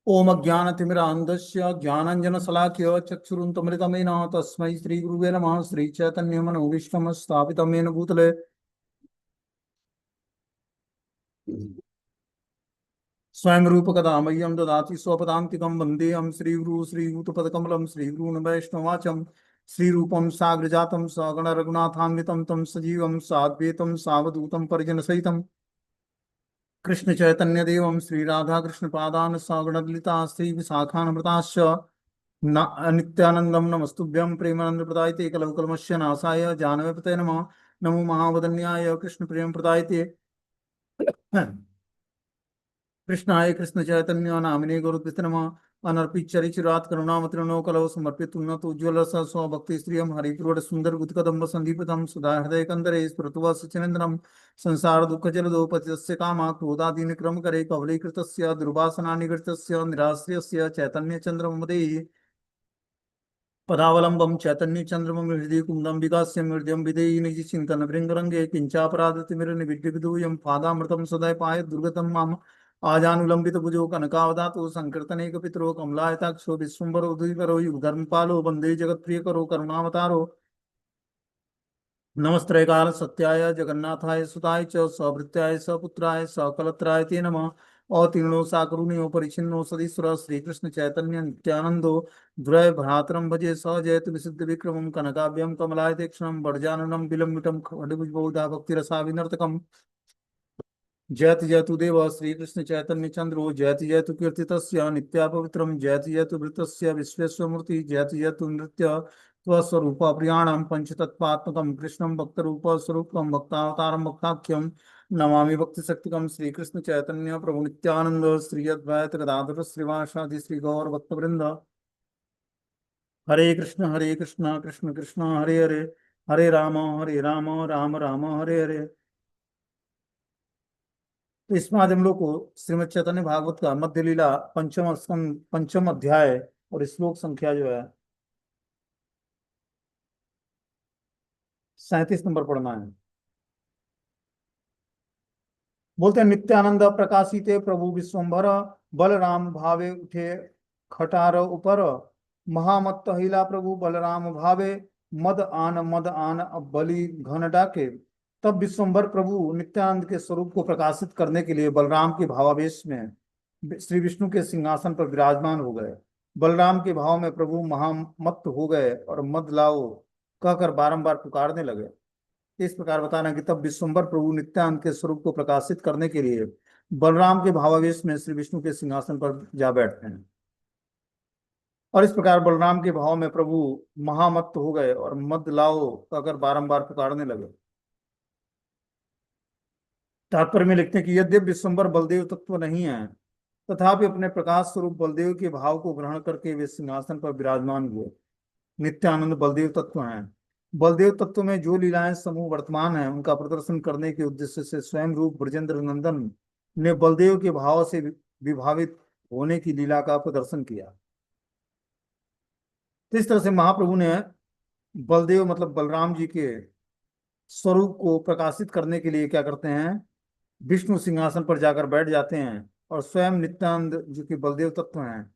ओम अज्ञानतिमिरान्धस्य ज्ञानाञ्जनशलाकया चक्षुरुन्मिलितमेन तस्मै श्रीगुरुवे नमः। श्रीचैतन्यमनोभीष्टं स्थापितं येन भूतले स्वयं रूपकदा मह्यं ददाति स्वपदान्तिकं। वन्देऽहं श्रीगुरुं श्रीयुतपदकमलं श्रीगुरून् वैष्णवाचं। श्रीरूपं साग्रजातं सगणरघुनाथान्वितं तं सजीवं साद्वैतं सावधूतं परिजनसहितं कृष्ण चैतन्य देवं श्री राधा कृष्ण पादान सगणललिता श्री विशाखान्विताश्च नित्यानंदम नमस्तुभ्यं प्रेमानंद प्रदायते कलौकलमस्य नाशाय जानवीपते नमः। नमो महावदन्याय कृष्ण प्रेम प्रदायते कृष्णाय कृष्ण चैतन्य नामिने गुरुद्विते नमः। अनर्पितचरिचिरात् करुणामतृणो कलौ समर्पित उन्नत उज्ज्वल स्वभक्ति श्रियं हरिपुर सुंदर गुदकदम्ब संदीपितं सदा हृदय कंदरे स्फुरतुवा सचिनेन्द्रं। संसार दुःख जलदो पतितस्य कामा क्रोधादीन क्रम करे कवलीकृतस्य दुर्वासना निगृतस्य निराश्रयस्य चैतन्य चंद्रमदेहि पदावलंबम चैतन्य चंद्रमं हृदय कुंदम विकास्य हृदय विदेयी निज चिंतन भृंगरंगे किंचापराधतिमिर निविद्य विदूयम पादामृतम सदय पाय दुर्गतम माम आजानुलंबित भुजो कनकावदातो संकीर्तने पितरो कमलायताक्षो विश्वम्भरो द्विकरो युगधर्मपालो वंदे जगत प्रिय करो करुणावतारो। नमस्ते काल सत्याय जगन्नाथाय सुताय च सभृत्याय सपुत्राय सकलत्राय ते नमः। अतीर्णो साकरुण्यो परिचिन्नो सदीश्वर श्रीकृष्ण चैतन्य नित्यानंदो द्वय भ्रातरम भजे सजयत विशुद्ध विक्रमं कनकाभ्यं कमलाय तीक्ष्णं वरजाननं विलंबितं खड्गभुजबहुधा भक्तिरसा विनर्तकम्। जयति जयतु देव श्रीकृष्ण चैतन्य चंद्रो जयति जयतु कीर्तितस्य नित्या पवित्रम जयति जयतु वृतस्य विश्वेश्वमूर्ति जयति जयतु नृत्य स्वस्वरूप प्रियाणम पंचतत्वात्मकं कृष्णं भक्तरूप स्वरूपम भक्तावतारम भक्ताख्यम नमामि भक्ति शक्तिकम। श्रीकृष्ण चैतन्य प्रभु नित्यानंद श्री अद्वैत गदाधर श्रीवासादि श्री गौर भक्तवृंद। हरे कृष्ण कृष्ण कृष्ण हरे हरे हरे राम राम राम हरे हरे। तो इसमें आज हम लोग को श्रीमद् चैतन्य भागवत का मध्य लीला पंचम स्कंद पंचम अध्याय और श्लोक संख्या जो है 37 नंबर पढ़ना है। बोलते हैं नित्यानंद प्रकाशिते प्रभु विश्वम्भर बलराम भावे उठे खटार ऊपर महामत्त हिला प्रभु बलराम भावे मद आन अब बलि घन डाके। तब विश्वम्भर प्रभु नित्यानंद के स्वरूप को प्रकाशित करने के लिए बलराम के भावावेश में श्री विष्णु के सिंहासन पर विराजमान हो गए। बलराम के भाव में प्रभु महामत्त हो गए और मद लाओ कहकर बारंबार पुकारने लगे। इस प्रकार बताना कि तब विश्वम्भर प्रभु नित्यानंद के स्वरूप को प्रकाशित करने के लिए बलराम के भावावेश में श्री विष्णु के सिंहासन पर जा बैठते हैं। और इस प्रकार बलराम के भाव में प्रभु महामत्त हो गए और मद लाओ कहकर बारंबार पुकारने लगे। तात्पर्य में लिखते हैं कि यद्यपि विश्वम्भर बलदेव तत्व नहीं है तथापि अपने प्रकाश स्वरूप बलदेव के भाव को ग्रहण करके वे सिंहासन पर विराजमान हुए। नित्यानंद बलदेव तत्व हैं। बलदेव तत्व में जो लीलाएं समूह वर्तमान है उनका प्रदर्शन करने के उद्देश्य से स्वयं रूप ब्रजेंद्र नंदन ने बलदेव के भाव से विभावित होने की लीला का प्रदर्शन किया। तो इस तरह से महाप्रभु ने बलदेव मतलब बलराम जी के स्वरूप को प्रकाशित करने के लिए क्या करते हैं, विष्णु सिंहासन पर जाकर बैठ जाते हैं और स्वयं नित्यानंद जो कि बलदेव तत्व हैं,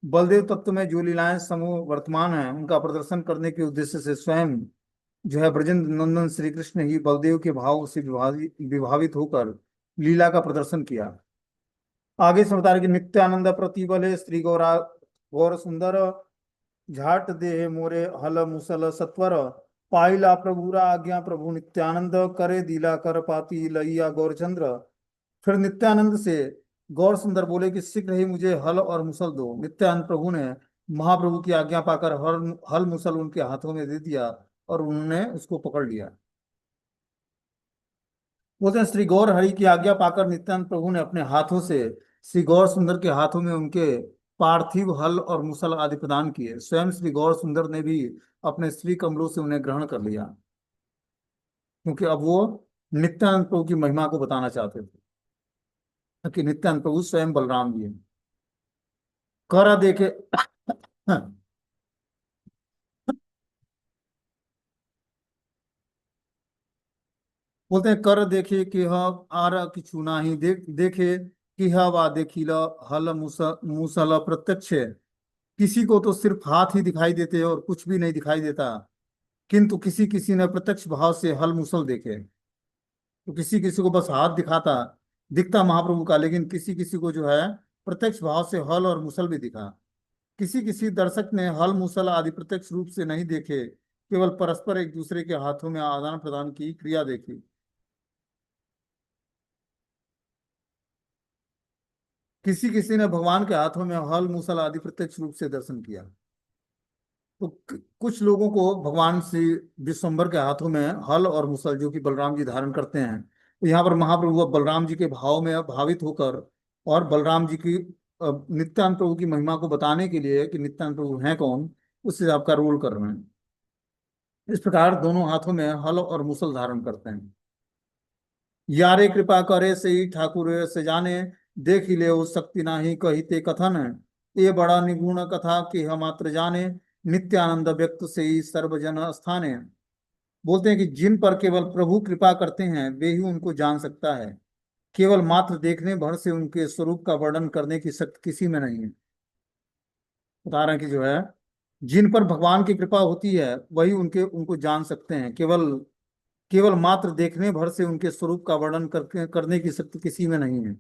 बलदेव तत्व में जो लीलाएं समूह वर्तमान है उनका प्रदर्शन करने के उद्देश्य से स्वयं जो है ब्रजेंद्र नंदन श्री कृष्ण ही बलदेव के भाव से विभावित होकर लीला का प्रदर्शन किया। आगे से बता रहे कि नित्यानंद प्रतिबल श्री गौरा गौर सुंदर झाट दे मोरे हल मुसल सत्वर पाइला प्रभुरा आज्ञा प्रभु नित्यानंद करे दिला कर पाती लैया गौरचंद्र। फिर नित्यानंद से गौर सुंदर बोले कि शीघ्र ही मुझे हल और मुसल दो। नित्यानंद प्रभु ने महाप्रभु की आज्ञा पाकर हल मुसल उनके हाथों में दे दिया और उन्होंने उसको पकड़ लिया। बोलते हैं श्री गौर हरि की आज्ञा पाकर नित्यानंद प्रभु ने अपने हाथों से श्री गौर सुंदर के हाथों में उनके पार्थिव हल और मुसल आदि प्रदान किए। स्वयं श्री गौर सुंदर ने भी अपने श्री कमलों से उन्हें ग्रहण कर लिया क्योंकि अब वो नित्यानंद प्रभु की महिमा को बताना चाहते थे कि नित्यानंद प्रभु स्वयं बलराम जी हैं। कर देखे बोलते हैं कर देखे कि हाँ आर किछु नाही देखे कि वा देखिल हल मूसल प्रत्यक्ष। किसी को तो सिर्फ हाथ ही दिखाई देते और कुछ भी नहीं दिखाई देता, किंतु किसी किसी ने प्रत्यक्ष भाव से हल मूसल देखे। तो किसी किसी को बस हाथ दिखता महाप्रभु का, लेकिन किसी किसी को जो है प्रत्यक्ष भाव से हल और मूसल भी दिखा। किसी किसी दर्शक ने हल मूसल आदि प्रत्यक्ष रूप से नहीं देखे, केवल परस्पर एक दूसरे के हाथों में आदान प्रदान की क्रिया देखी। किसी किसी ने भगवान के हाथों में हल मूसल आदि प्रत्यक्ष रूप से दर्शन किया। तो कुछ लोगों को भगवान श्री विश्वम्भर के हाथों में हल और मूसल जो कि बलराम जी धारण करते हैं, तो यहाँ पर महाप्रभु अब बलराम जी के भाव में भावित होकर और बलराम जी की नित्यानंद प्रभु की महिमा को बताने के लिए कि नित्यानंद प्रभु हैं कौन, उससे आपका रोल कर रहे हैं। इस प्रकार दोनों हाथों में हल और मूसल धारण करते हैं। यारे कृपा करे से ही ठाकुर से जाने, देख ही ले उस शक्ति नाही कहिते कथन। ये बड़ा निगुण कथा कि हम मात्र जाने, नित्यानंद व्यक्त से ही सर्वजन स्थाने। बोलते हैं कि जिन पर केवल प्रभु कृपा करते हैं वे ही उनको जान सकता है। केवल मात्र देखने भर से उनके स्वरूप का वर्णन करने की शक्ति किसी में नहीं है। बता रहे हैं कि जो है जिन पर भगवान की कृपा होती है वही उनके उनको जान सकते हैं। केवल केवल मात्र देखने भर से उनके स्वरूप का वर्णन करने की शक्ति किसी में नहीं है।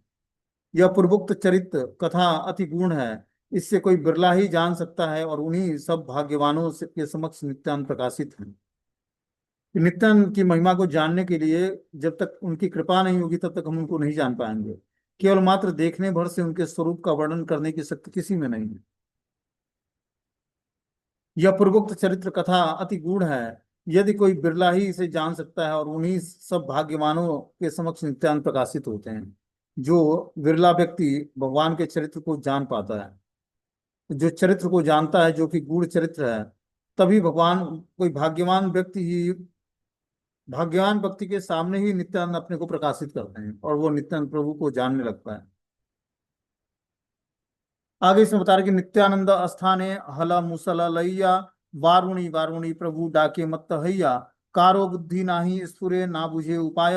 यह पूर्वोक्त चरित्र कथा अति गुण है, इससे कोई बिरला ही जान सकता है और उन्हीं सब भाग्यवानों के समक्ष नित्यानंद प्रकाशित है। नित्यानंद की महिमा को जानने के लिए जब तक उनकी कृपा नहीं होगी तब तक हम उनको नहीं जान पाएंगे। केवल मात्र देखने भर से उनके स्वरूप का वर्णन करने की शक्ति किसी में नहीं है। यह पूर्वोक्त चरित्र कथा अति गूढ़ है, यदि कोई बिरला ही इसे जान सकता है और उन्हीं सब भाग्यवानों के समक्ष नित्यानंद प्रकाशित होते हैं। जो बिरला व्यक्ति भगवान के चरित्र को जान पाता है, जो चरित्र को जानता है जो कि गूढ़ चरित्र है, तभी भगवान कोई भाग्यवान व्यक्ति के सामने ही नित्यानंद अपने को प्रकाशित करते हैं और वो नित्यानंद प्रभु को जानने लगता है। आगे इसमें बता रहे कि नित्यानंद स्थाने हला मुसला लैया, वारुणी वारुणी प्रभु डाके मत हैया। कारो बुद्धि नाही स्फुरे ना बुझे उपाय,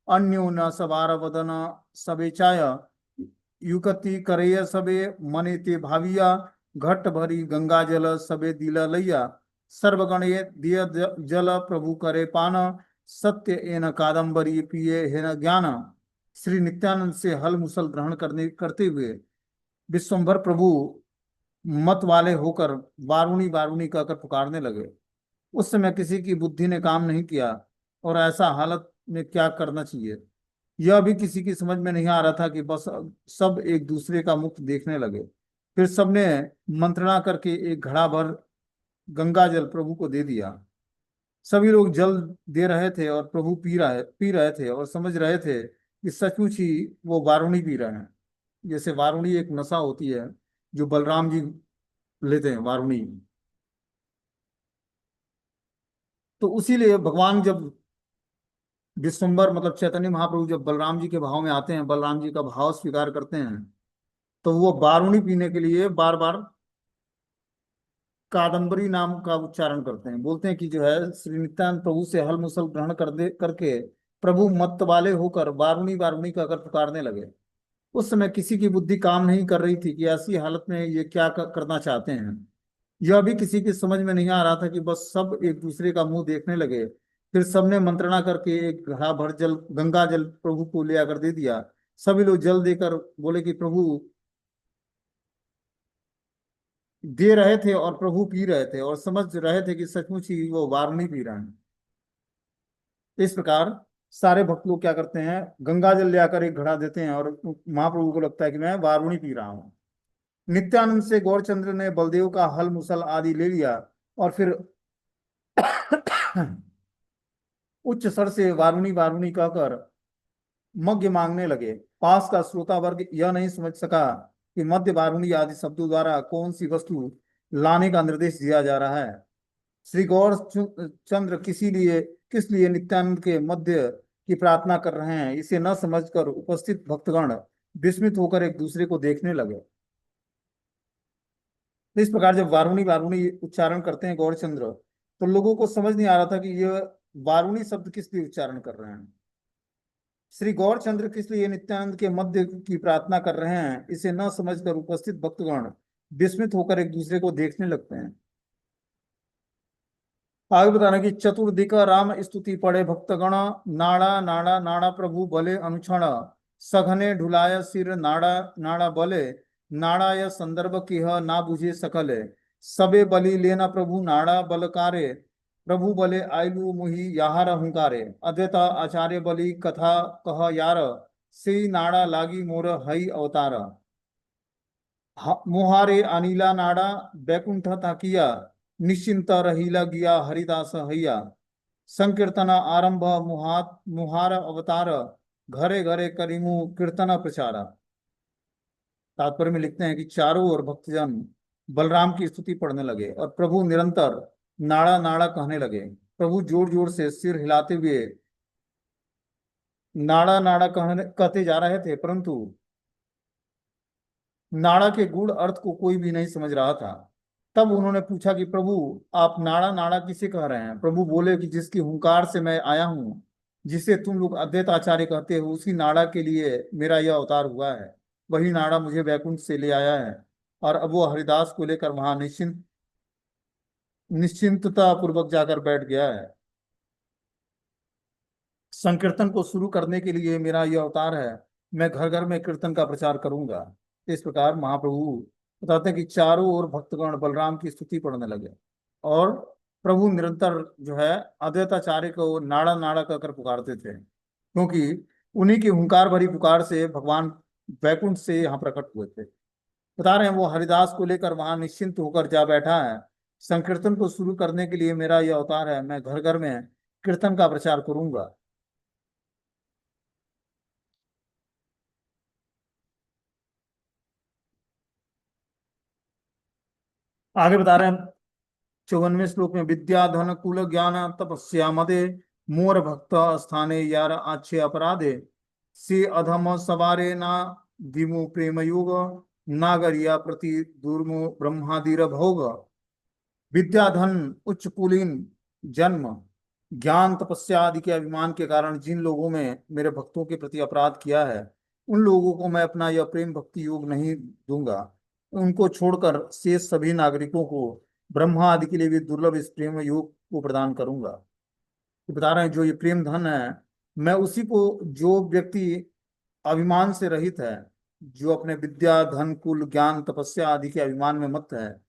अन्यो न सवार वदन सबेचाय। युकति करय सबे मने ते भाविया, घट भरी गंगा जल सबे दिल लैया। सर्वगण दिय जल प्रभु करे पान, सत्य एन कादम्बरी पिए हेन ज्ञान। श्री नित्यानंद से हल मुसल ग्रहण करते हुए विश्वम्भर प्रभु मत वाले होकर वारुणी वारुणी कहकर पुकारने लगे। उस समय किसी की बुद्धि ने काम नहीं किया और ऐसा हालत में क्या करना चाहिए यह भी किसी की समझ में नहीं आ रहा था कि बस सब एक दूसरे का मुख देखने लगे। फिर सबने मंत्रणा करके एक घड़ा भर गंगा जल प्रभु को दे दिया। सभी लोग जल दे रहे थे और प्रभु पी रहे थे और समझ रहे थे कि सचमुच ही वो वारुणी पी रहे हैं। जैसे वारुणी एक नशा होती है जो बलराम जी लेते हैं वारुणी। तो उसीलिए भगवान जब विश्वम्बर मतलब चैतन्य महाप्रभु जब बलराम जी के भाव में आते हैं, बलराम जी का भाव स्वीकार करते हैं, तो वो वारुणी पीने के लिए बार बार कादम्बरी नाम का उच्चारण करते हैं। बोलते हैं कि जो है श्री नित्यानंद प्रभु से हल मुसल ग्रहण करके प्रभु मत वाले होकर वारुणी वारुणी कहकर पुकारने लगे। उस समय किसी की बुद्धि काम नहीं कर रही थी कि ऐसी हालत में ये क्या करना चाहते हैं। यह भी किसी की समझ में नहीं आ रहा था कि बस सब एक दूसरे का मुंह देखने लगे। फिर सबने मंत्रणा करके एक घड़ा भर जल गंगा जल प्रभु को ले आकर दे दिया। सभी लोग जल देकर बोले कि प्रभु दे रहे थे और प्रभु पी रहे थे और समझ रहे थे कि सचमुच ही वो वारुणी पी रहे हैं। इस प्रकार सारे भक्त लोग क्या करते हैं, गंगा जल ले आकर एक घड़ा देते हैं और महाप्रभु को लगता है कि मैं वारुणी पी रहा हूँ। नित्यानंद से गौरचंद्र ने बलदेव का हल मुसल आदि ले लिया और फिर उच्च स्वर से वारुणी वारुणी कहकर मध्य मांगने लगे। पास का श्रोता वर्ग यह नहीं समझ सका कि मध्य वारुणी आदि शब्दों द्वारा कौन सी वस्तु लाने का निर्देश दिया जा रहा है। श्री गौर चंद्र किस लिए नित्यानंद के मध्य की प्रार्थना कर रहे हैं इसे न समझकर उपस्थित भक्तगण विस्मित होकर एक दूसरे को देखने लगे। तो इस प्रकार जब वारुणी वारुणी उच्चारण करते हैं गौरचंद्र, तो लोगों को समझ नहीं आ रहा था कि यह वारुणी शब्द किस लिए उच्चारण कर रहे हैं। श्री गौरचंद्र किस लिए नित्यानंद के मध्य की प्रार्थना कर रहे हैं, इसे न समझकर उपस्थित भक्तगण विस्मित होकर एक दूसरे को देखने लगते हैं। आगे बताना कि चतुर्दिक राम स्तुति पढ़े भक्तगण, नाड़ा नाड़ा नाड़ा प्रभु भले अनुक्षण, सघने ढुलाय सिर नाड़ा नाड़ा बले, नाड़ा यह संदर्भ किह ना बुझे सकल, सबे बलि लेना प्रभु नाड़ा बलकारे, प्रभु बले आयलु मुहि याहर हुंकारे, अद्वैत आचार्य बलि कथा कह यार, से नाड़ा लागी मोर हई अवतार, मोहारे अनिला नाड़ा बैकुंठ ताकिया, निश्चिंत रहीला गिया हरिदास हैया, संकीर्तन आरंभ मुहात मुहार अवतार, घरे घरे करिमु कीर्तन प्रचार। तात्पर्य में लिखते हैं कि चारों ओर भक्तजन बलराम की स्तुति पढ़ने लगे और प्रभु निरंतर नाड़ा नाड़ा कहने लगे। प्रभु जोर जोर से सिर हिलाते हुए नाड़ा नाड़ा कहते जा रहे थे, परंतु नाड़ा के गूढ़ अर्थ को कोई भी नहीं समझ रहा था। तब उन्होंने पूछा कि प्रभु, आप नाड़ा नाड़ा किसे कह रहे हैं? प्रभु बोले कि जिसकी हुंकार से मैं आया हूं, जिसे तुम लोग अद्वैत आचार्य कहते हो, उसी नाड़ा के लिए मेरा यह अवतार हुआ है। वही नाड़ा मुझे वैकुंठ से ले आया है और अब वो हरिदास को लेकर वहां निश्चिंतता पूर्वक जाकर बैठ गया है। संकीर्तन को शुरू करने के लिए मेरा यह अवतार है। मैं घर घर में कीर्तन का प्रचार करूंगा। इस प्रकार महाप्रभु बताते हैं कि चारों ओर भक्तगण बलराम की स्तुति पढ़ने लगे और प्रभु निरंतर जो है अद्वैताचार्य को नाड़ा नाड़ा कहकर पुकारते थे, क्योंकि उन्हीं की हुंकार भरी पुकार से भगवान वैकुंठ से यहाँ प्रकट हुए थे। बता रहे हैं वो हरिदास को लेकर वहां निश्चिंत होकर जा बैठा है। संकीर्तन को शुरू करने के लिए मेरा यह अवतार है। मैं घर घर में कीर्तन का प्रचार करूंगा। आगे बता रहे हैं 54वें श्लोक में, विद्या धन कुल ज्ञान तपस्या मदे, मोर भक्त स्थाने यार आच्छे अपराधे, से अधम सवारे ना दिमु प्रेम योग, नागरिया प्रति दुर्मु ब्रह्मादिर भोग। विद्या धन उच्च कुलीन जन्म, ज्ञान तपस्या आदि के अभिमान के कारण जिन लोगों में मेरे भक्तों के प्रति अपराध किया है, उन लोगों को मैं अपना यह प्रेम भक्ति योग नहीं दूंगा। उनको छोड़कर शेष सभी नागरिकों को ब्रह्मा आदि के लिए भी दुर्लभ इस प्रेम योग को प्रदान करूंगा। तो बता रहे हैं जो ये प्रेम धन है, मैं उसी को, जो व्यक्ति अभिमान से रहित है, जो अपने विद्या धन कुल ज्ञान तपस्या आदि के अभिमान में मत है,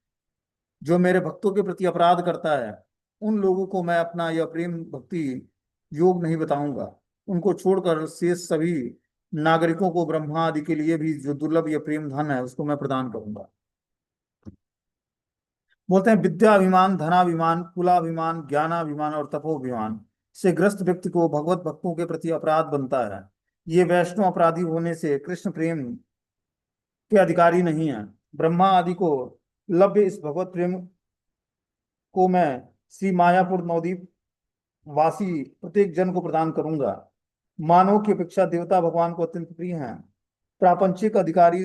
जो मेरे भक्तों के प्रति अपराध करता है, उन लोगों को मैं अपना यह प्रेम भक्ति योग नहीं बताऊंगा। उनको छोड़कर शेष सभी नागरिकों को ब्रह्मा आदि के लिए भी जो दुर्लभ यह प्रेम धन है उसको मैं प्रदान करूंगा। बोलते हैं विद्याभिमान धनाभिमान कुलाभिमान ज्ञानाभिमान और तपोभिमान से ग्रस्त व्यक्ति को भगवत भक्तों के प्रति अपराध बनता है। ये वैष्णव अपराधी होने से कृष्ण प्रेम के अधिकारी नहीं है। ब्रह्मा आदि को लभ्य इस भगवत प्रेम को मैं श्री मायापुर नवदीप वासी प्रत्येक जन को प्रदान करूंगा। मानव की अपेक्षा देवता भगवान को अत्यंत प्रिय हैं। प्रापंचिक अधिकारी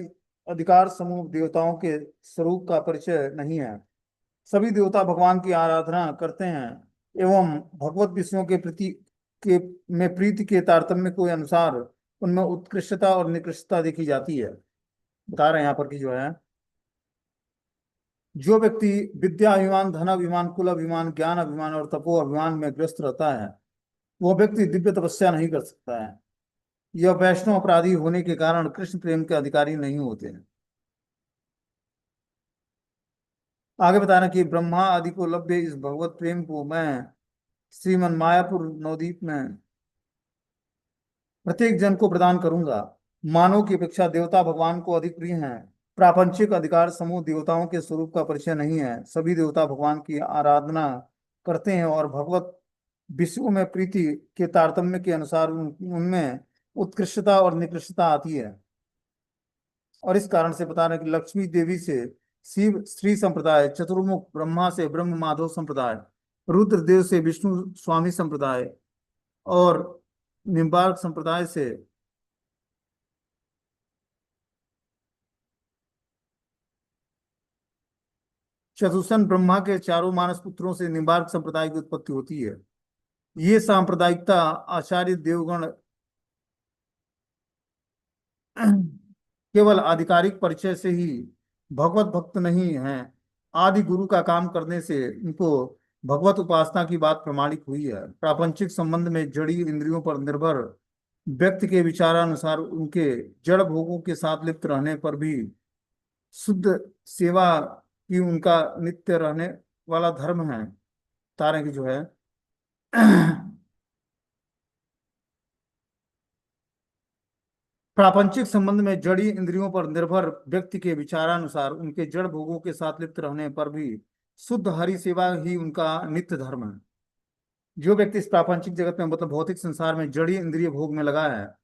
अधिकार समूह देवताओं के स्वरूप का परिचय नहीं है। सभी देवता भगवान की आराधना करते हैं एवं भगवत विषयों के प्रति के में प्रीति के तारतम्य के अनुसार उनमें उत्कृष्टता और निकृष्टता देखी जाती है। बता रहे हैं यहाँ पर कि जो है, जो व्यक्ति विद्या अभिमान धन अभिमान कुल अभिमान ज्ञान अभिमान और तपो अभिमान में ग्रस्त रहता है, वह व्यक्ति दिव्य तपस्या नहीं कर सकता है। यह वैष्णव अपराधी होने के कारण कृष्ण प्रेम के अधिकारी नहीं होते हैं। आगे बताना कि ब्रह्मा आदि को लभ्य इस भगवत प्रेम को मैं श्रीमन मायापुर नवदीप में प्रत्येक जन को प्रदान करूंगा। मानव की अपेक्षा देवता भगवान को अधिक प्रिय हैं। प्रापंचिक अधिकार समूह देवताओं के स्वरूप का परिचय नहीं है। सभी देवता भगवान की आराधना करते हैं और भगवत विषयों में प्रीति के तारतम्य के अनुसार उनमें उत्कृष्टता और निकृष्टता आती है। और इस कारण से बता रहे हैं कि लक्ष्मी देवी से शिव श्री संप्रदाय, चतुर्मुख ब्रह्मा से ब्रह्म माधव संप्रदाय, रुद्रदेव से विष्णु स्वामी संप्रदाय और निम्बार्क संप्रदाय से चतुष्सन ब्रह्मा के चारों मानस पुत्रों से निम्बार्क संप्रदाय की उत्पत्ति होती है। ये सांप्रदायिकता आचार्य देवगण केवल आधिकारिक परिचय से ही भगवत भक्त नहीं हैं। आदि गुरु का काम करने से उनको भगवत उपासना की बात प्रमाणित हुई है। प्रापंचिक संबंध में जड़ी इंद्रियों पर निर्भर व्यक्ति के विचारानुसार उनके जड़ भोगों के साथ लिप्त रहने पर भी शुद्ध सेवा की उनका नित्य रहने वाला धर्म है। तारे की जो है प्रापंचिक संबंध में जड़ी इंद्रियों पर निर्भर व्यक्ति के विचारानुसार उनके जड़ भोगों के साथ लिप्त रहने पर भी शुद्ध हरि सेवा ही उनका नित्य धर्म है। जो व्यक्ति इस प्रापंचिक जगत में मतलब भौतिक संसार में जड़ी इंद्रिय भोग में लगा है,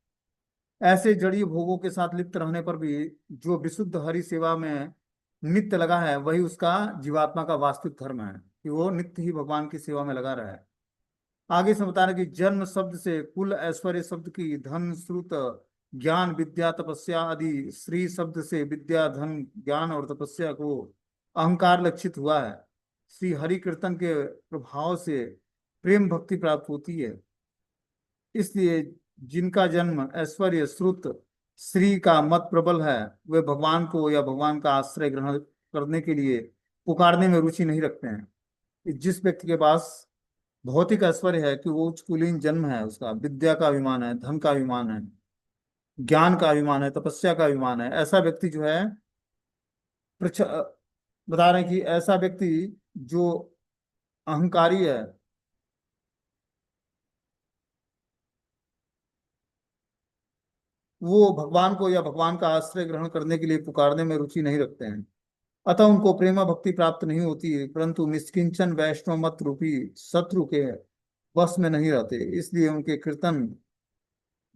ऐसे जड़ी भोगों के साथ लिप्त रहने पर भी जो विशुद्ध हरि सेवा में नित्य लगा है, वही उसका जीवात्मा का वास्तविक धर्म है कि वो नित्य ही भगवान की सेवा में लगा रहे। आगे से बता रहे कि जन्म शब्द से कुल, ऐश्वर्य शब्द की धन, श्रुत, ज्ञान, विद्या, तपस्या आदि, श्री शब्द से विद्या, धन, ज्ञान और तपस्या को अहंकार लक्षित हुआ है। श्री हरि कीर्तन के प्रभाव से प्रेम भक्ति प्राप्त होती है। इसलिए जिनका जन्म ऐश्वर्य, श्रुत, श्री का मत प्रबल है, वे भगवान को या भगवान का आश्रय ग्रहण करने के लिए पुकारने में रुचि नहीं रखते हैं। जिस व्यक्ति के पास भौतिक ऐश्वर्य है कि वो उच्च कुलीन जन्म है, उसका विद्या का अभिमान है, धन का अभिमान है, ज्ञान का अभिमान है, तपस्या का अभिमान है, ऐसा व्यक्ति जो है बता रहे हैं कि ऐसा व्यक्ति जो अहंकारी है, वो भगवान को या भगवान का आश्रय ग्रहण करने के लिए पुकारने में रुचि नहीं रखते हैं। अतः उनको प्रेमा भक्ति प्राप्त नहीं होती है, परंतु निष्किंचन वैष्णव मत रूपी शत्रु के वश में नहीं रहते, इसलिए उनके कीर्तन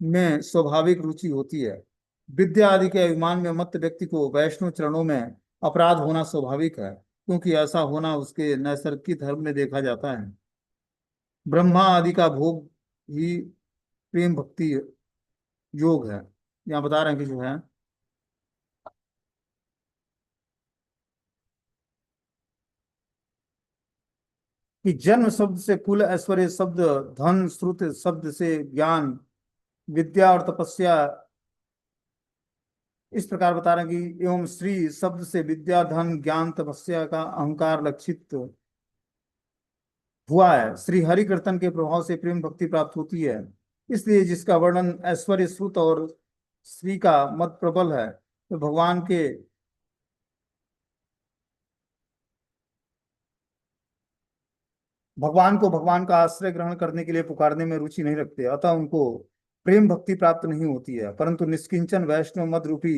में स्वाभाविक रुचि होती है। विद्या आदि के अभिमान में मत व्यक्ति को वैष्णव चरणों में अपराध होना स्वाभाविक है, क्योंकि ऐसा होना उसके नैसर्गिक धर्म में देखा जाता है। ब्रह्मा आदि का भोग ही प्रेम भक्ति योग है। यहाँ बता रहे हैं कि जो है कि जन्म शब्द से कुल, ऐश्वर्य शब्द धन, श्रुत शब्द से ज्ञान, विद्या और तपस्या, इस प्रकार बता रहे हैं कि एवं श्री शब्द से विद्या, धन, ज्ञान, तपस्या का अहंकार लक्षित हुआ है। श्री हरि कीर्तन के प्रभाव से प्रेम भक्ति प्राप्त होती है। इसलिए जिसका वर्णन ऐश्वर्य, श्रुत और श्री का मत प्रबल है, तो भगवान को भगवान का आश्रय ग्रहण करने के लिए पुकारने में रुचि नहीं रखते, अतः उनको प्रेम भक्ति प्राप्त नहीं होती है, परंतु निष्किंचन वैष्णव मद रूपी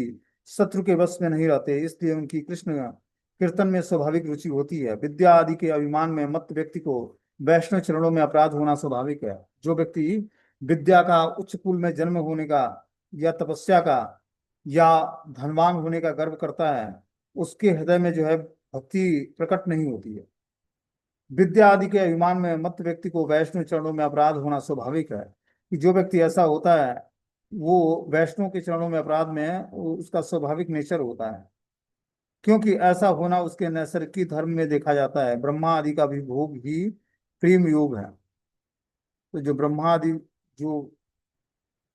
शत्रु के वश में नहीं रहते, इसलिए उनकी कृष्ण कीर्तन में स्वाभाविक रुचि होती है। विद्या आदि के अभिमान में मत व्यक्ति को वैष्णव चरणों में अपराध होना स्वाभाविक है। जो व्यक्ति विद्या का, उच्च कुल में जन्म होने का या तपस्या का या धनवान होने का गर्व करता है, उसके हृदय में जो है भक्ति प्रकट नहीं होती है। विद्या आदि के अभिमान में मत व्यक्ति को वैष्णव चरणों में अपराध होना स्वाभाविक है कि जो व्यक्ति ऐसा होता है, वो वैष्णव के चरणों में अपराध में उसका स्वाभाविक नेचर होता है, क्योंकि ऐसा होना उसके नैसर्गिक धर्म में देखा जाता है। ब्रह्मा आदि का भी भोग ही प्रेम योग है। तो जो ब्रह्मा आदि जो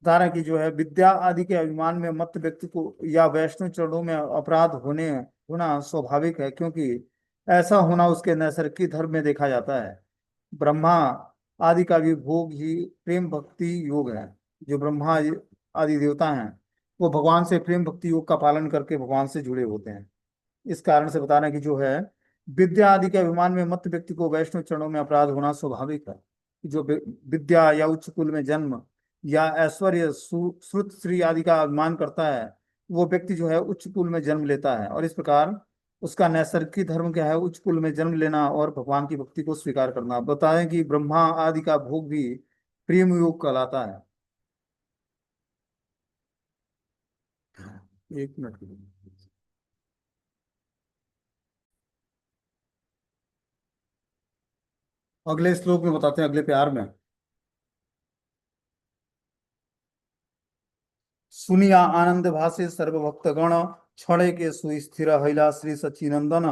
धारा की जो है विद्या आदि के अभिमान में मत व्यक्ति को या वैष्णव चरणों में अपराध होना स्वाभाविक है, क्योंकि ऐसा होना उसके नैसर्गिक धर्म में देखा जाता है। ब्रह्मा आदि का भी भोग ही प्रेम भक्ति योग है। जो ब्रह्मा आदि देवता हैं, वो भगवान से प्रेम भक्ति योग का पालन करके भगवान से जुड़े होते हैं। इस कारण से बताना कि जो है विद्या आदि के अभिमान में मत व्यक्ति को वैष्णव चरणों में अपराध होना स्वाभाविक है। जो विद्या या उच्च कुल में जन्म या ऐश्वर्य, श्रुत, श्री आदि का अभिमान करता है, वो व्यक्ति जो है उच्च कुल में जन्म लेता है, और इस प्रकार उसका नैसर्गिक धर्म क्या है, उच्च कुल में जन्म लेना और भगवान की भक्ति को स्वीकार करना। बताएं कि ब्रह्मा आदि का भोग भी प्रेम योग कहलाता है। एक मिनट। अगले श्लोक में बताते हैं, अगले प्यार में। सुनिया आनंद भाषे सर्वभक्तगण, क्षणे के सुस्थिर हैला श्री सच्चिनंदन।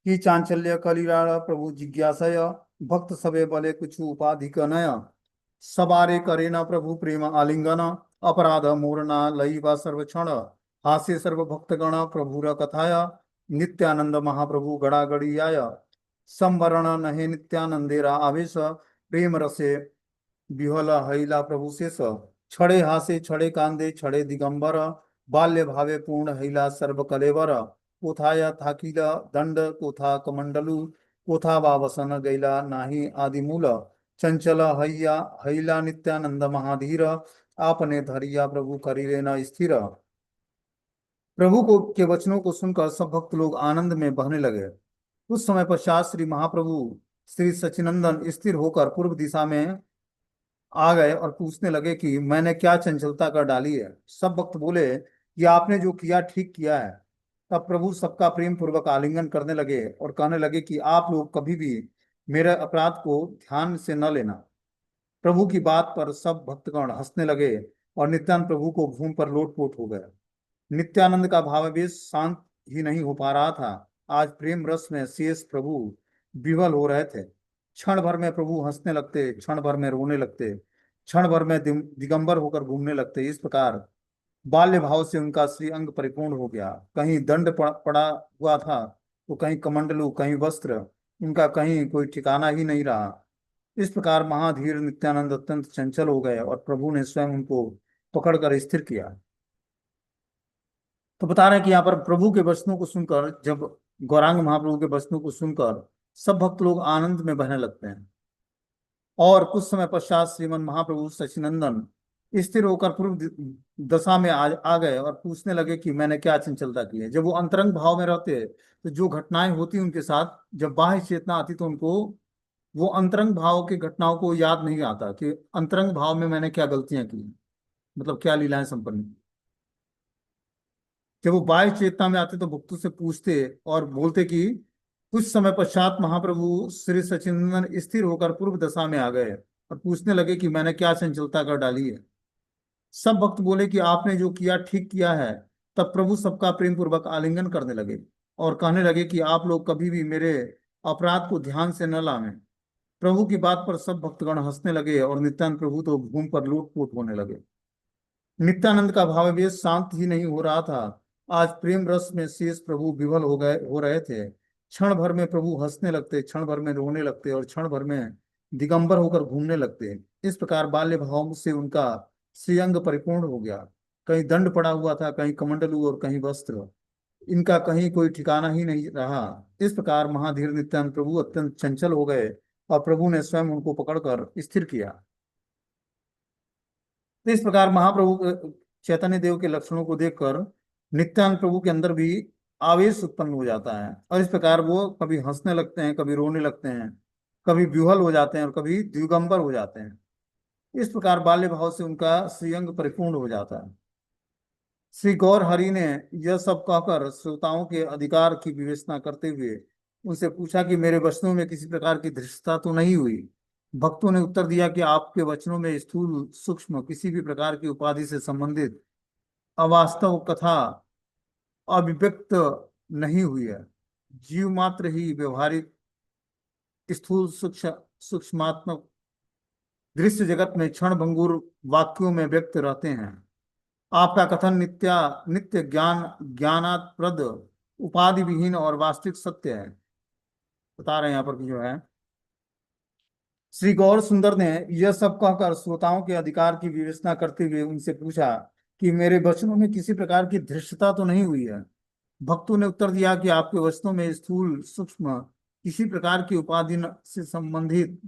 की चांचल्य कलिराड़ प्रभु जिज्ञासय, भक्त सबे बले कुछ उपाधि नय। सबारे करे न प्रभु प्रेम आलिंगन, अपराध मूर्ना लयिवा सर्वक्षण हास्य सर्वभक्तगण प्रभुर कथाया नित्यानंद महाप्रभु गड़ागड़ियाय संवरण नहे नित्यानंदेरा आवेश प्रेम रसे विहल हईला प्रभु शेष छड़े हासे छड़े कांदे छड़े दिगंबर बाल्य भावे पूर्ण हईला सर्व कलेवर कोथाया थाकिला दंड कोथा कमंडलु कोथा वावसन गैला नाही आदिमूल चंचल हय्या हईला नित्यानंद महाधीर आपने धरिया प्रभु करिले न स्थिर। प्रभु को के वचनों को सुनकर सब भक्त लोग आनंद में बहने लगे। कुछ समय पश्चात श्री महाप्रभु श्री सचिनंदन स्थिर होकर पूर्व दिशा में आ गए और पूछने लगे कि मैंने क्या चंचलता कर डाली है। सब भक्त बोले कि आपने जो किया ठीक किया है। तब प्रभु सबका प्रेम पूर्वक आलिंगन करने लगे और कहने लगे कि आप लोग कभी भी मेरे अपराध को ध्यान से न लेना। प्रभु की बात पर सब भक्तगण हंसने लगे और नित्यानंद प्रभु को घूम पर लोटपोट हो गए। नित्यानंद का भावावेश शांत ही नहीं हो पा रहा था। आज प्रेम रस में शेष प्रभु विवल हो रहे थे। क्षण भर में प्रभु हंसने लगते, क्षण भर में रोने लगते, क्षण भर में दिगंबर होकर घूमने लगते। इस प्रकार बाल्य भाव से उनका श्री अंग परिपूर्ण हो गया। कहीं दंड पड़ा हुआ था तो कहीं कमंडलू, कहीं वस्त्र, उनका कहीं कोई ठिकाना ही नहीं रहा। इस प्रकार महाधीर नित्यानंद अत्यंत चंचल हो गए और प्रभु ने स्वयं उनको पकड़कर स्थिर किया। तो बता रहे हैं कि यहाँ पर प्रभु के वचनों को सुनकर, जब गौरांग महाप्रभु के वचनों को सुनकर सब भक्त लोग आनंद में बहने लगते हैं। और कुछ समय पश्चात श्रीमन महाप्रभु सचिनंदन स्थिर होकर पूर्व दशा में आ गए और पूछने लगे कि मैंने क्या चंचलता की है। जब वो अंतरंग भाव में रहते तो जो घटनाएं होती उनके साथ, जब बाह्य चेतना आती तो उनको वो अंतरंग भाव की घटनाओं को याद नहीं आता कि अंतरंग भाव में मैंने क्या गलतियां की, मतलब क्या लीलाएं संपन्न की। जब वो बाह्य चेतना में आते तो भक्तों से पूछते और बोलते कि कुछ समय पश्चात महाप्रभु श्री सचिनंदन स्थिर होकर पूर्व दशा में आ गए और पूछने लगे कि मैंने क्या चंचलता कर डाली है। सब भक्त बोले कि आपने जो किया ठीक किया है। तब प्रभु सबका प्रेम पूर्वक आलिंगन करने लगे और कहने लगे कि आप लोग कभी भी मेरे अपराध को ध्यान से न लावें। प्रभु की बात पर सब भक्तगण हंसने लगे और नित्यानंद प्रभु तो घूम पर लूटपूट होने लगे। नित्यानंद का भावावेश शांत ही नहीं हो रहा था। आज प्रेम रस में शेष प्रभु विवल हो रहे थे। क्षण भर में प्रभु हंसने लगते, क्षण भर में रोने लगते और क्षण भर में दिगंबर होकर घूमने लगते। इस प्रकार बाल्य भाव से उनका श्रीअंग परिपूर्ण हो गया। कहीं दंड पड़ा हुआ था, कहीं कमंडलू और कहीं वस्त्र, इनका कहीं कोई ठिकाना ही नहीं रहा। इस प्रकार महाधीर नित्यानंद प्रभु अत्यंत चंचल हो गए और प्रभु ने स्वयं उनको पकड़कर स्थिर किया। तो इस प्रकार महाप्रभु चैतन्य देव के लक्षणों को देखकर नित्यानंद प्रभु के अंदर भी आवेश उत्पन्न हो जाता है और इस प्रकार वो कभी हंसने लगते हैं, कभी रोने लगते हैं, कभी विह्वल हो जाते हैं और कभी दिगंबर हो जाते हैं। इस प्रकार बाल्य भाव से उनका श्रीअंग परिपूर्ण हो जाता है। श्री गौर हरि ने यह सब कहकर श्रोताओं के अधिकार की विवेचना करते हुए उनसे पूछा कि मेरे वचनों में किसी प्रकार की धृष्टता तो नहीं हुई। भक्तों ने उत्तर दिया कि आपके वचनों में स्थूल सूक्ष्म किसी भी प्रकार की उपाधि से संबंधित अवास्तव कथा अभिव्यक्त नहीं हुई है। जीव मात्र ही व्यवहारिक स्थूल सूक्ष्म सूक्ष्मात्मक दृश्य जगत में क्षण भंगुर वाक्यों में व्यक्त रहते हैं। आपका कथन नित्य ज्ञानात्प्रद उपाधि विहीन और वास्तविक सत्य है। बता रहे हैं यहाँ पर कि जो है श्री गौर सुंदर ने यह सब कहकर श्रोताओं के अधिकार की विवेचना करते हुए उनसे पूछा कि मेरे वचनों में किसी प्रकार की धृष्टता तो नहीं हुई है। भक्तों ने उत्तर दिया कि आपके वचनों में स्थूल सूक्ष्म किसी प्रकार की उपाधि से संबंधित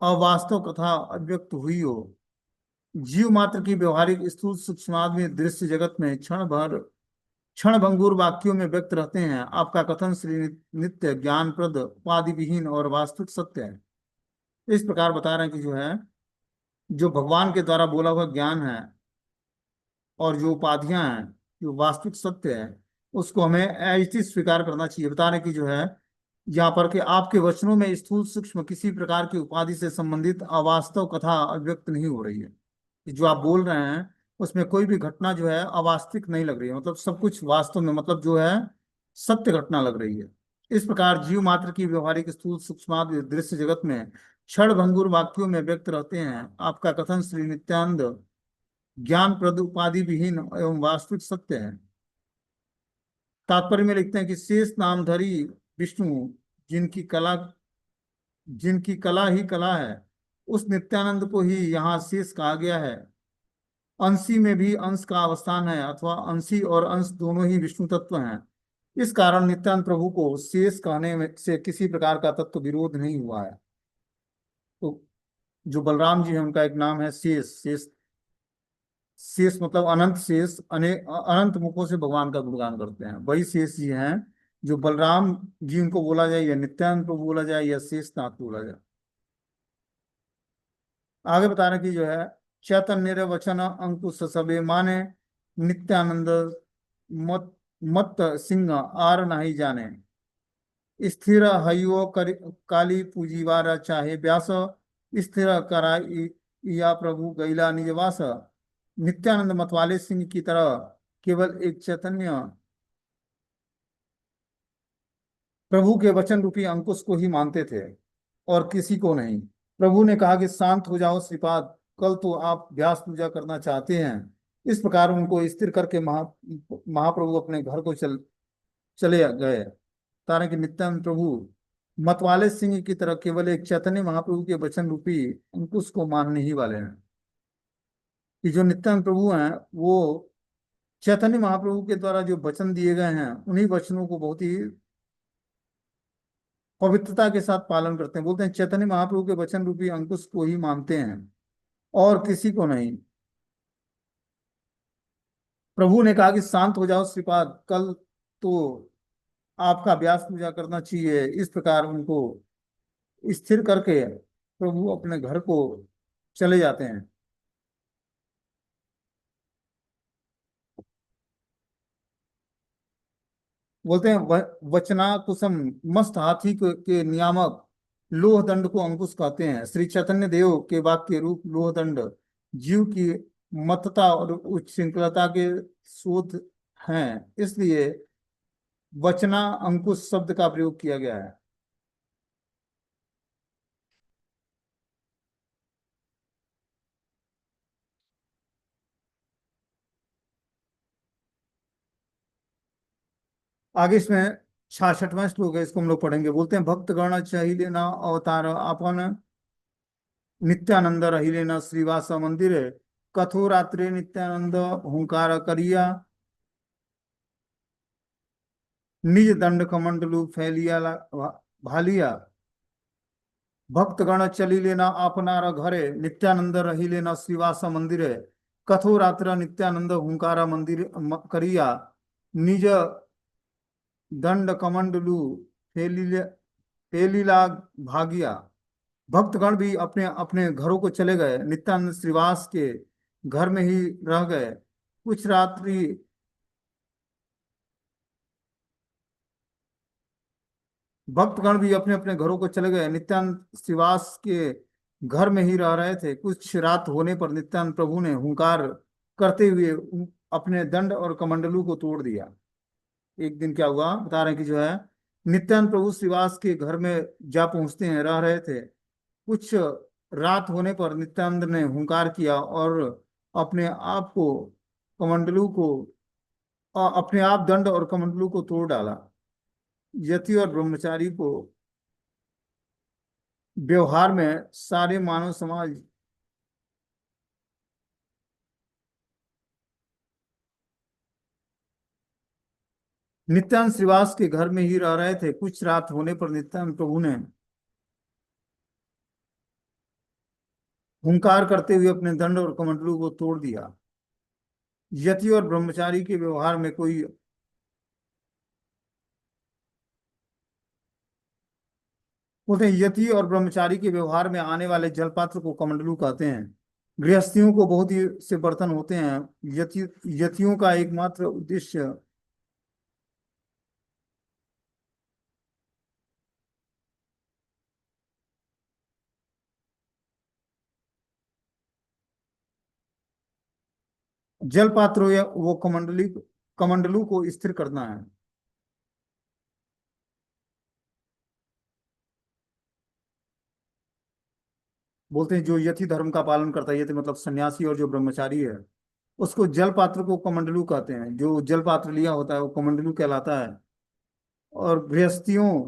अवास्तव कथा अव्यक्त हुई हो। जीव मात्र की व्यवहारिक स्थूल सूक्ष्मादि दृश्य जगत में क्षण भंगुर वाक्यों में व्यक्त रहते हैं। आपका कथन श्री नित्य ज्ञानप्रद उपाधि विहीन और वास्तविक सत्य है। इस प्रकार बता रहे हैं कि जो है जो भगवान के द्वारा बोला हुआ ज्ञान है और जो उपाधियां हैं, जो वास्तविक सत्य है, उसको हमें ऐसी स्वीकार करना चाहिए। बता रहे हैं कि जो है यहाँ पर कि आपके वचनों में स्थूल सूक्ष्म किसी प्रकार की उपाधि से संबंधित अवास्तव कथा अव्यक्त नहीं हो रही है। कि जो आप बोल रहे हैं उसमें कोई भी घटना जो है अवास्तविक नहीं लग रही है, मतलब सब कुछ वास्तव में, मतलब जो है सत्य घटना लग रही है। इस प्रकार जीव मात्र की व्यवहारिक स्थूल सूक्ष्म दृश्य जगत में क्षण भंगुर वाक्यों में व्यक्त रहते हैं। आपका कथन श्री नित्यानंद ज्ञान प्रद उपाधि विहीन एवं वास्तविक सत्य है। तात्पर्य में लिखते हैं कि शेष नामधारी विष्णु, जिनकी कला जिनकी कला ही कला है, उस नित्यानंद को ही यहाँ शेष कहा गया है। अंशी में भी अंश का अवस्थान है, अथवा अंशी और अंश दोनों ही विष्णु तत्व हैं। इस कारण नित्यानंद प्रभु को शेष कहने में से किसी प्रकार का तत्व विरोध नहीं हुआ है। तो जो बलराम जी हैं उनका एक नाम है शेष। शेष शेष मतलब अनंत शेष, अनंत मुखों से भगवान का गुणगान करते हैं, वही शेष जी हैं। जो बलराम जी उनको बोला जाए, या नित्यानंद प्रभु बोला जाए, या शेषनाथ बोला जाए। आगे बता रहे हैं कि जो है, चैतन्य वचन अंकुश सबे माने, नित्यानंद मत मत सिंह आर नहीं जाने। स्थिर हयो काली पूजीवार चाहे व्यास, स्थिर करा या प्रभु गैला निजवास। नित्यानंद मतवाले सिंह की तरह केवल एक चैतन्य प्रभु के वचन रूपी अंकुश को ही मानते थे, और किसी को नहीं। प्रभु ने कहा कि शांत हो जाओ श्रीपाद, कल तो आप व्यास पूजा करना चाहते हैं। इस प्रकार उनको स्थिर करके महाप्रभु अपने घर को चले गए। तारा कि नित्यानंद प्रभु मतवाले सिंह की तरह केवल एक चैतन्य महाप्रभु के वचन रूपी अंकुश को मानने ही वाले हैं। कि जो नित्यानंद प्रभु हैं, वो चैतन्य महाप्रभु के द्वारा जो वचन दिए गए हैं, उन्हीं वचनों को बहुत ही पवित्रता के साथ पालन करते हैं। बोलते हैं चैतन्य महाप्रभु के वचन रूपी अंकुश को ही मानते हैं, और किसी को नहीं। प्रभु ने कहा कि शांत हो जाओ श्रीपाद, कल तो आपका व्यास पूजा करना चाहिए। इस प्रकार उनको स्थिर करके प्रभु अपने घर को चले जाते हैं। बोलते हैं वचना कुसुम मस्त हाथी के नियामक, लोह दंड को अंकुश कहते हैं। श्री चैतन्य देव के वाक्य रूप लोह दंड जीव की मतता और उच्छृंखलता के शोध हैं, इसलिए वचना अंकुश शब्द का प्रयोग किया गया है। आगे इसमें 66वां श्लोक है, इसको हम लोग पढ़ेंगे। बोलते हैं भक्त गण चाहिए ना अवतार अपन, नित्यानंद रहिले न श्रीवास मंदिर, कथोरात्रे नित्यानंद हुंकार करिया, निज दंड कमंडलू फैलिया भालिया। भक्तगण चली लेना आपनार घरे, नित्यानंद रही लेना श्रीवास मंदिर, कथोरात्र नित्यानंद हुंकारा मंदिर करिया, निज दंड कमंडलू फैलिया फैलिला भागिया। भक्तगण भी अपने अपने घरों को चले गए, नित्यानंद श्रीवास के घर में ही रह गए। कुछ रात्रि भक्तगण भी अपने अपने घरों को चले गए, नित्यानंद श्रीवास के घर में ही रह रहे थे। कुछ रात होने पर नित्यानंद प्रभु ने हुंकार करते हुए अपने दंड और कमंडलू को तोड़ दिया। एक दिन क्या हुआ बता रहे हैं कि जो है, नित्यानंद प्रभु श्रीवास के घर में जा पहुंचते हैं, रह रहे थे। कुछ रात होने पर नित्यानंद ने हुंकार किया और अपने आप को कमंडलू को अपने आप दंड और कमंडलू को तोड़ डाला। यति और ब्रह्मचारी को व्यवहार में सारे मानव समाज नित्यानंद श्रीवास के घर में ही रह रहे थे। कुछ रात होने पर नित्यानंद प्रभु ने हुंकार करते हुए अपने दंड और कमंडलू को तोड़ दिया। यति और ब्रह्मचारी के व्यवहार में कोई बोलते हैं, यति और ब्रह्मचारी के व्यवहार में आने वाले जलपात्र को कमंडलू कहते हैं। गृहस्थियों को बहुत ही से बर्तन होते हैं। यतियों का एकमात्र उद्देश्य जल पात्रों या वो कमंडलू को स्थिर करना है। बोलते हैं जो यति धर्म का पालन करता है, यति मतलब सन्यासी, और जो ब्रह्मचारी है उसको जल पात्र को कमंडलू कहते हैं। जो जल पात्र लिया होता है वो कमंडलू कहलाता है। और गृहस्थियों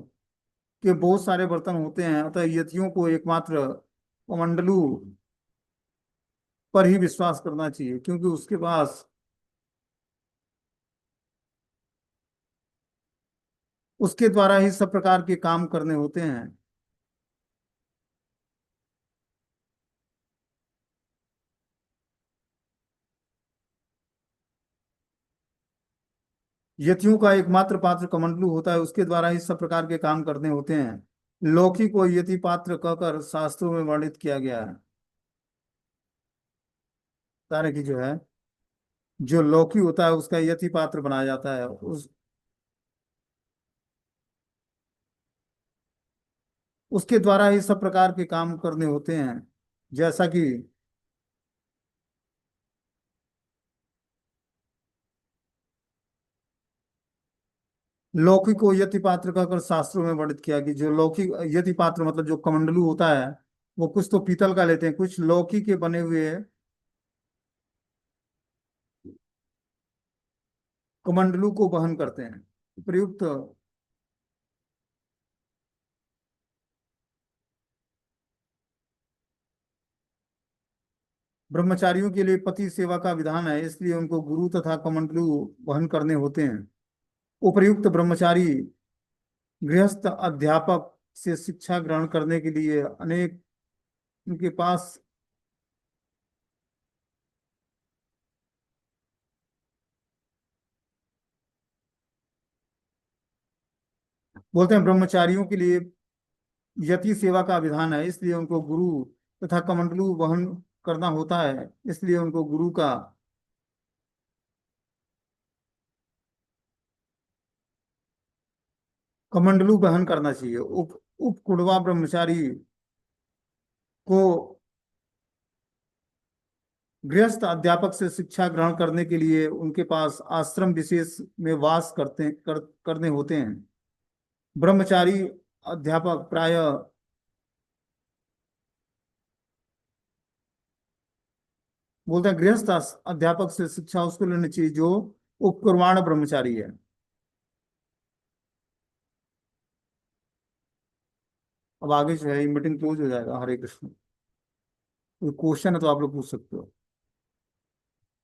के बहुत सारे बर्तन होते हैं, अतः यतियों को एकमात्र कमंडलू पर ही विश्वास करना चाहिए, क्योंकि उसके पास उसके द्वारा ही सब प्रकार के काम करने होते हैं। यतियों का एकमात्र पात्र कमंडलू होता है, उसके द्वारा ही सब प्रकार के काम करने होते हैं। लौकी को यति पात्र कहकर शास्त्रों में वर्णित किया गया है। तारे की जो है, जो लौकी होता है उसका यति पात्र बनाया जाता है। उसके द्वारा ही सब प्रकार के काम करने होते हैं। जैसा कि लौकी को यति पात्र कहकर शास्त्रों में वर्णित किया कि जो लौकी यति पात्र मतलब जो कमंडलू होता है, वो कुछ तो पीतल का लेते हैं, कुछ लौकी के बने हुए कमंडलू को वहन करते हैं। प्रयुक्त ब्रह्मचारियों के लिए पति सेवा का विधान है, इसलिए उनको गुरु तथा कमंडलू वहन करने होते हैं। उपर्युक्त ब्रह्मचारी गृहस्थ अध्यापक से शिक्षा ग्रहण करने के लिए अनेक उनके पास बोलते हैं ब्रह्मचारियों के लिए यति सेवा का विधान है, इसलिए उनको गुरु तथा कमंडलू वहन करना होता है, इसलिए उनको गुरु का कमंडलू वहन करना चाहिए। उप उप कुड़वा ब्रह्मचारी को गृहस्थ अध्यापक से शिक्षा ग्रहण करने के लिए उनके पास आश्रम विशेष में वास करने होते हैं। ब्रह्मचारी अध्यापक प्राय बोलते हैं गृहस्थ अध्यापक से शिक्षा उसको लेनी चाहिए जो उपकुर्वाण ब्रह्मचारी है। अब आगे जो है मीटिंग क्लोज हो जाएगा। हरे कृष्ण। कोई क्वेश्चन है तो आप लोग पूछ सकते हो।